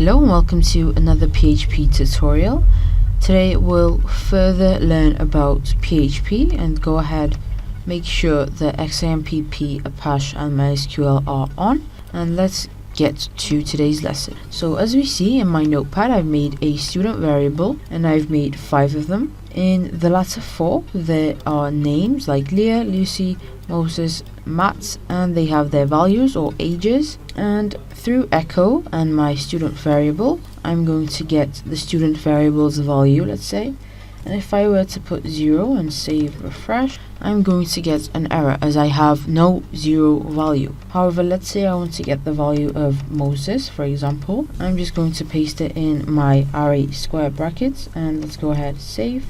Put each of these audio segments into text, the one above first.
Hello and welcome to another PHP tutorial. Today we'll further learn about PHP and go ahead, make sure the XAMPP, Apache and MySQL are on, and let's get to today's lesson. So as we see in my notepad, I've made a student variable and I've made 5 of them. In the latter 4 there are names like Leah, Lucy, Moses, Matt, and they have their values or ages, and through echo and my student variable I'm going to get the student variable's value, let's say, and if I were to put 0 and save refresh, I'm going to get an error as I have no 0 value. However, let's say I want to get the value of Moses, for example. I'm just going to paste it in my array square brackets, and let's go ahead, save,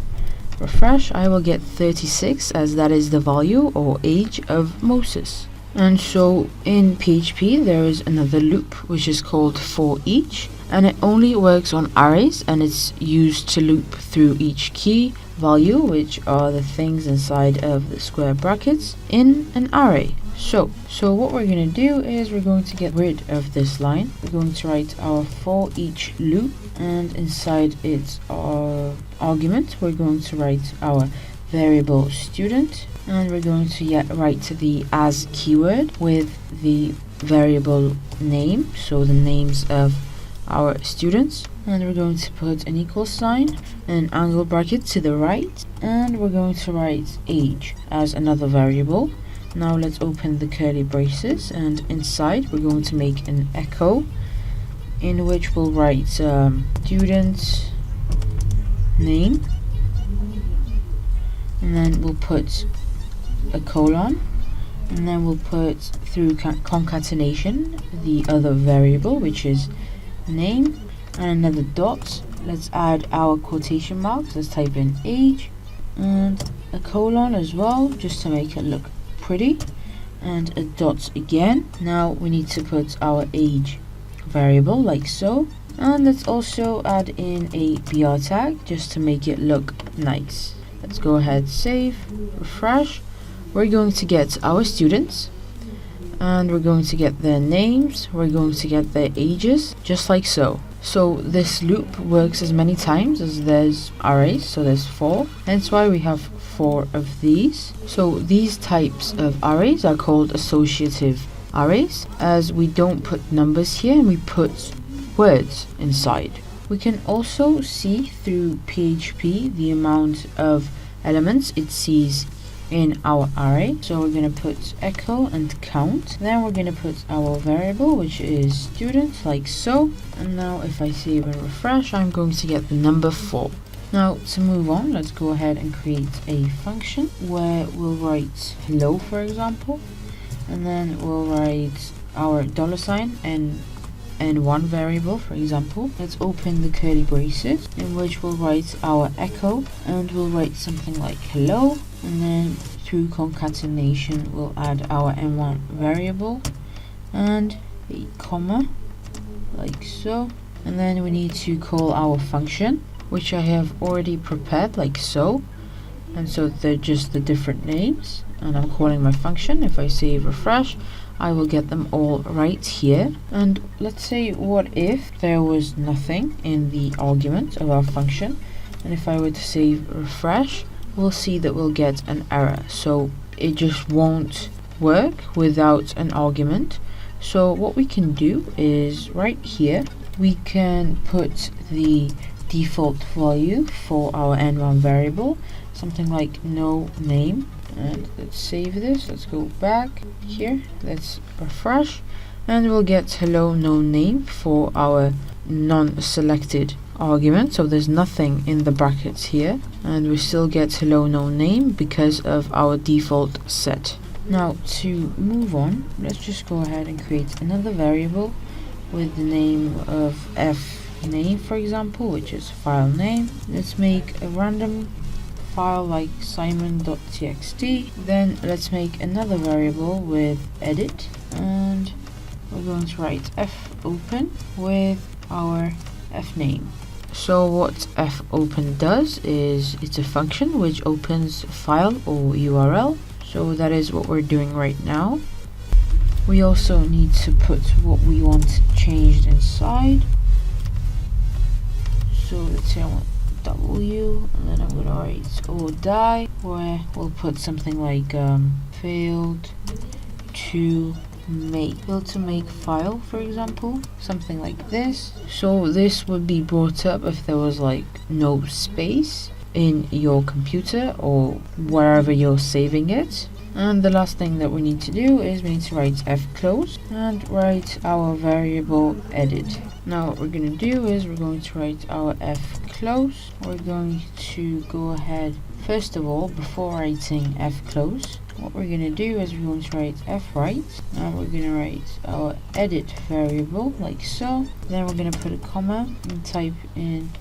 refresh. I will get 36 as that is the value or age of Moses. And so in PHP there is another loop which is called for each, and it only works on arrays and it's used to loop through each key value, which are the things inside of the square brackets in an array. So what we're going to do is we're going to get rid of this line. We're going to write our for each loop, and inside its argument we're going to write our variable student, and we're going to write the as keyword with the variable name, so the names of our students, and we're going to put an equal sign, an angle bracket to the right, and we're going to write age as another variable. Now let's open the curly braces, and inside we're going to make an echo in which we'll write student name, and then we'll put a colon, and then we'll put through concatenation the other variable, which is name, and another dot. Let's add our quotation marks. Let's type in age and a colon as well, just to make it look pretty, and a dot again. Now we need to put our age variable like so, and let's also add in a BR tag just to make it look nice. Let's go ahead, save, refresh. We're going to get our students, and we're going to get their names, we're going to get their ages, just like so. So this loop works as many times as there's arrays, so there's 4, hence why we have 4 of these. So these types of arrays are called associative arrays, as we don't put numbers here and we put words inside. We can also see through PHP the amount of elements it sees in our array. So we're going to put echo and count, then we're going to put our variable, which is student, like so. And now if I save and refresh, I'm going to get the number 4. Now to move on, let's go ahead and create a function where we'll write hello, for example, and then we'll write our $sign and one variable, for example. Let's open the curly braces in which we'll write our echo, and we'll write something like hello, and then through concatenation we'll add our n1 variable and a comma like so, and then we need to call our function, which I have already prepared like so, and so they're just the different names, and I'm calling my function. If I save, refresh, I will get them all right here. And let's say, what if there was nothing in the argument of our function, and if I were to save, refresh, we'll see that we'll get an error. So it just won't work without an argument. So what we can do is right here we can put the default value for our n1 variable, something like no name. And let's save this, let's go back here, let's refresh, and we'll get hello no name for our non-selected argument. So there's nothing in the brackets here, and we still get hello no name because of our default set. Now to move on, let's just go ahead and create another variable with the name of f name, for example, which is file name. Let's make a random file like simon.txt. Then let's make another variable with edit, and we're going to write fopen with our fname. So what fopen does is it's a function which opens a file or URL. So that is what we're doing right now. We also need to put what we want changed inside. So let's say I want W, and then I'm gonna write or die, where we'll put something like failed to make file, for example, something like this. So this would be brought up if there was like no space in your computer or wherever you're saving it. And the last thing that we need to do is we need to write fclose and write our variable edit. Now what we're going to do is we're going to write our fclose. We're going to go ahead, first of all, before writing fclose, what we're going to do is we're going to write fwrite. Now we're going to write our edit variable like so. Then we're going to put a comma and type in,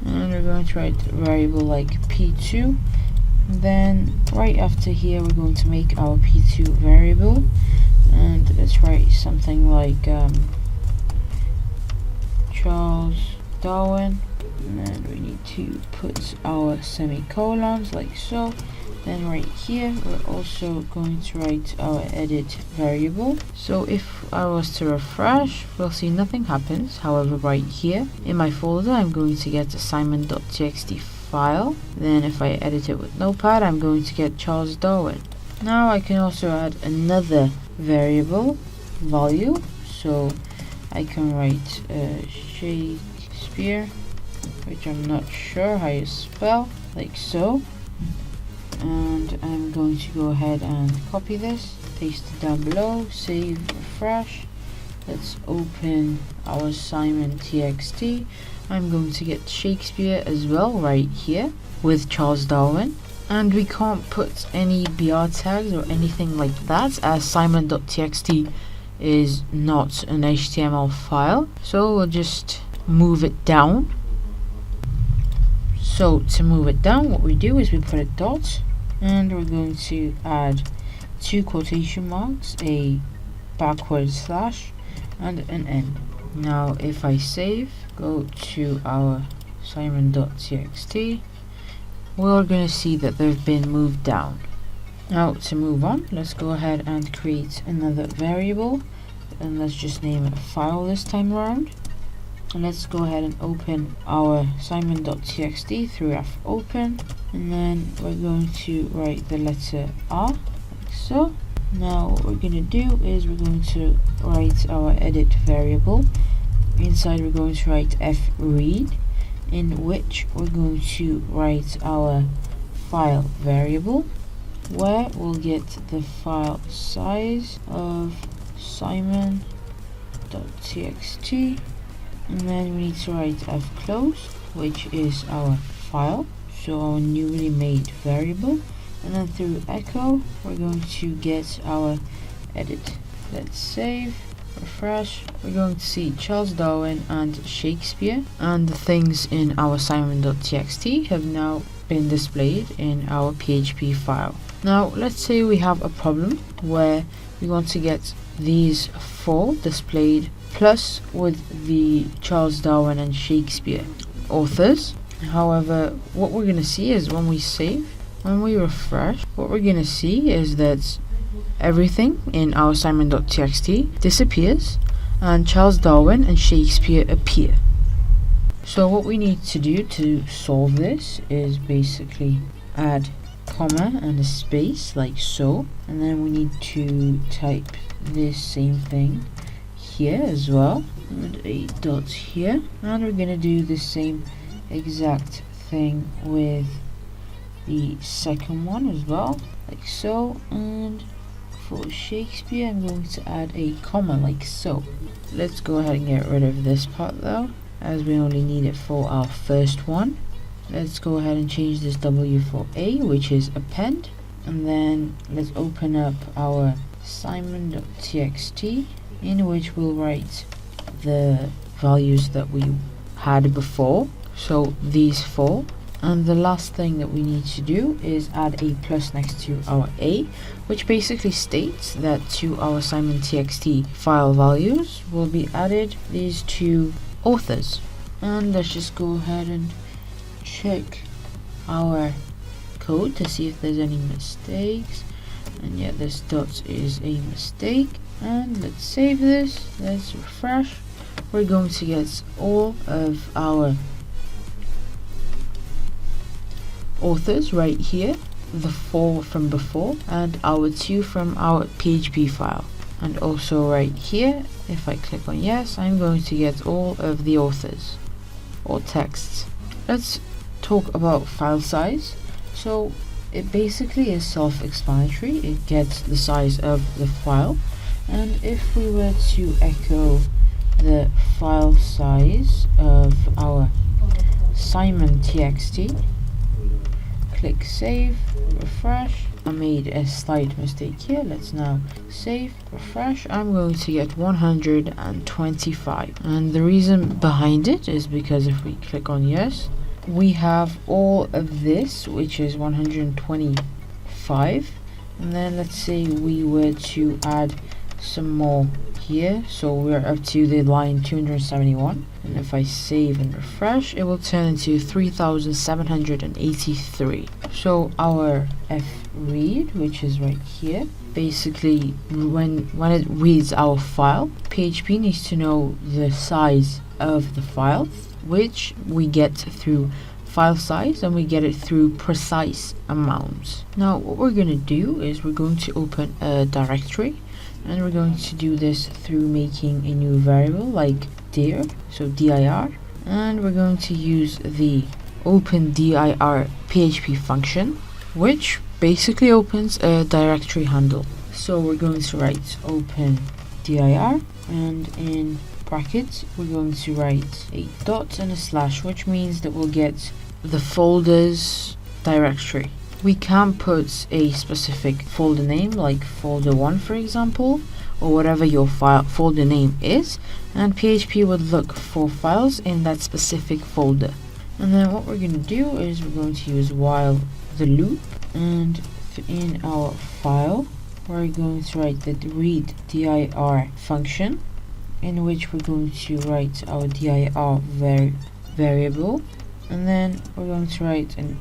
and we're going to write a variable like p2. Then right after here we're going to make our p2 variable, and let's write something like Charles Darwin, and then we need to put our semicolons like so. Then right here we're also going to write our edit variable. So if I was to refresh, we'll see nothing happens. However, right here in my folder I'm going to get assignment.txt file. Then if I edit it with Notepad, I'm going to get Charles Darwin. Now I can also add another variable value, so I can write Shakespeare, which I'm not sure how you spell, like so. And I'm going to go ahead and copy this, paste it down below, save, refresh. Let's open our assignment.txt. I'm going to get Shakespeare as well right here with Charles Darwin. And we can't put any BR tags or anything like that, as assignment.txt is not an HTML file. So we'll just move it down. So to move it down, what we do is we put a dot, and we're going to add 2 quotation marks, a backward slash, and an N. Now if I save, go to our assignment.txt, we're going to see that they've been moved down. Now to move on, let's go ahead and create another variable, and let's just name it file this time around. And let's go ahead and open our assignment.txt through fopen, and then we're going to write the letter R like so. Now what we're going to do is we're going to write our edit variable. Inside we're going to write fread, in which we're going to write our file variable, where we'll get the file size of assignment.txt, and then we need to write fclose, which is our file, so our newly made variable, and then through echo we're going to get our edit. Let's save, refresh. We're going to see Charles Darwin and Shakespeare, and the things in our assignment.txt have now been displayed in our PHP file. Now let's say we have a problem where we want to get these 4 displayed plus with the Charles Darwin and Shakespeare authors. However, what we're going to see is when we save, when we refresh, what we're going to see is that everything in our assignment.txt disappears and Charles Darwin and Shakespeare appear. So what we need to do to solve this is basically add comma and a space like so, and then we need to type this same thing here as well, and a dot here, and we're gonna do the same exact thing with the second one as well, like so. And for Shakespeare I'm going to add a comma like so. Let's go ahead and get rid of this part though, as we only need it for our first one. Let's go ahead and change this W for A, which is append, and then let's open up our assignment.txt, in which we'll write the values that we had before, so these 4. And the last thing that we need to do is add a plus next to our A, which basically states that to our assignment.txt file values will be added these 2 authors. And let's just go ahead and check our code to see if there's any mistakes. And yeah, this dot is a mistake. And let's save this, let's refresh. We're going to get all of our authors right here, the 4 from before and our 2 from our PHP file. And also right here, if I click on yes, I'm going to get all of the authors or texts. Let's talk about file size. So it basically is self-explanatory. It gets the size of the file, and if we were to echo the file size of our Simon.txt, click save, refresh. I made a slight mistake here. Let's now save, refresh. I'm going to get 125, and the reason behind it is because if we click on yes, we have all of this, which is 125, and then let's say we were to add some more here, so we're up to the line 271, and if I save and refresh, it will turn into 3783. So our fread, which is right here, basically when it reads our file, PHP needs to know the size of the file, which we get through file size, and we get it through precise amounts. Now what we're going to do is we're going to open a directory, and we're going to do this through making a new variable like dir, so dir, and we're going to use the open dir PHP function, which basically opens a directory handle. So we're going to write open dir, and in brackets we're going to write a dot and a slash, which means that we'll get the folder's directory. We can put a specific folder name like folder 1 for example, or whatever your folder name is, and PHP would look for files in that specific folder. And then what we're going to do is we're going to use while the loop, and in our file we're going to write the read dir function, in which we're going to write our dir variable, and then we're going to write an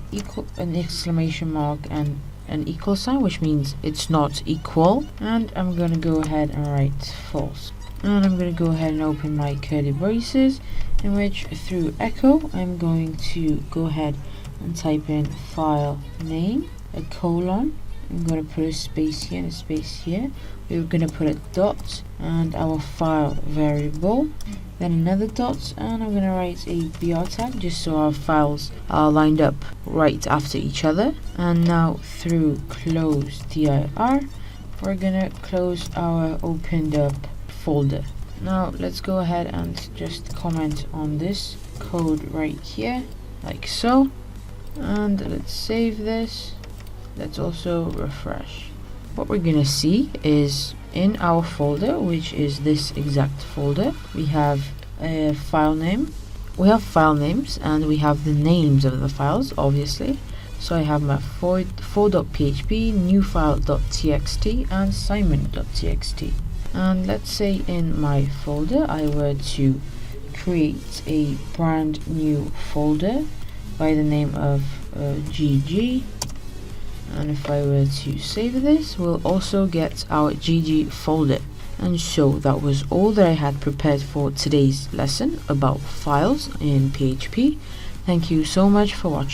exclamation mark and an equal sign, which means it's not equal, and I'm going to go ahead and write false. And I'm going to go ahead and open my curly braces, in which through echo I'm going to go ahead and type in file name, a colon, I'm going to put a space here and a space here, we're going to put a dot and our file variable, then another dot, and I'm going to write a br tag just so our files are lined up right after each other. And now through close dir, we're going to close our opened up folder. Now let's go ahead and just comment on this code right here like so, and let's save this. Let's also refresh. What we're gonna see is in our folder, which is this exact folder, we have a file name, we have file names, and we have the names of the files, obviously. So I have my 4.php, new file.txt, and simon.txt. And let's say in my folder I were to create a brand new folder by the name of GG, and if I were to save this, we'll also get our GG folder. And so that was all that I had prepared for today's lesson about files in PHP. Thank you so much for watching.